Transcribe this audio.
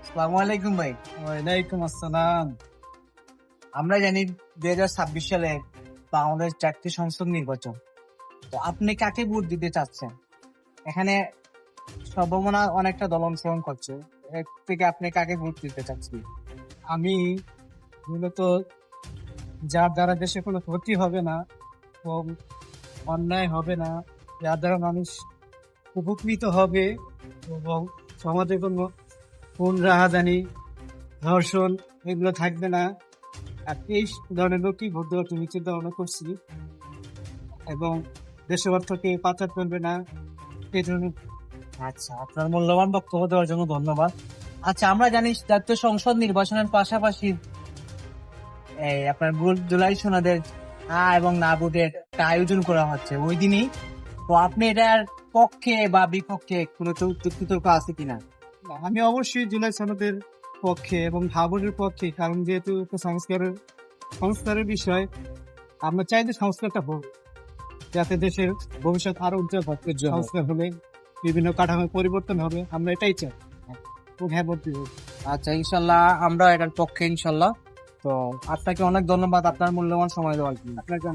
আসসালামু আলাইকুম ভাই। ওয়ালাইকুম আসসালাম। আমরা জানি 2026 সালে বাংলাদেশ জাতীয় সংসদ নির্বাচন। তো আপনি কাকে ভোট দিতে চাচ্ছেন? এখানে সম্ভাবনা অনেকটা দল অংশগ্রহণ করছে। এর থেকে আপনি কাকে ভোট দিতে চাচ্ছেন? আমি মূলত যার দ্বারা দেশে কোনো ক্ষতি হবে না এবং অন্যায় হবে না, যার দ্বারা মানুষ উপকৃত হবে এবং সমাজে কোনো খুন রাহাজানি ধর্ষণ এগুলো থাকবে না, আর এই ধরনের লোকই ভোট দেওয়ার জন্য চিন্তা ভাবনা করছি এবং দেশের অর্থকে পাচার করবে না এই ধরনের। আচ্ছা, আপনার মূল্যবান বক্তব্য দেওয়ার জন্য ধন্যবাদ। আচ্ছা, আমরা জানি জাতীয় সংসদ নির্বাচনের পাশাপাশি আপনার ভোট জুলাই সনদের এবং না ভোটের একটা আয়োজন করা হচ্ছে ওই দিনই। তো আপনি এটার পক্ষে বা বিপক্ষে কোনো যুক্তিতর্ক আছে কিনা? আমি অবশ্যই জুলাই সনদের পক্ষে এবং ভাবনের পক্ষে, কারণ যেহেতু একটা সংস্কারের বিষয়, আমরা চাই যে সংস্কারটা হোক, যাতে দেশের ভবিষ্যৎ আরো উজ্জ্বল হবে। সংস্কার হলে বিভিন্ন কাঠামোর পরিবর্তন হবে, আমরা এটাই চাই। খুব হ্যাঁ বলতে হবে। আচ্ছা, ইনশাল্লাহ আমরা এটার পক্ষে ইনশাল্লাহ। তো আপনাকে অনেক ধন্যবাদ আপনার মূল্যবান সময় দেওয়ার জন্য। আপনাকে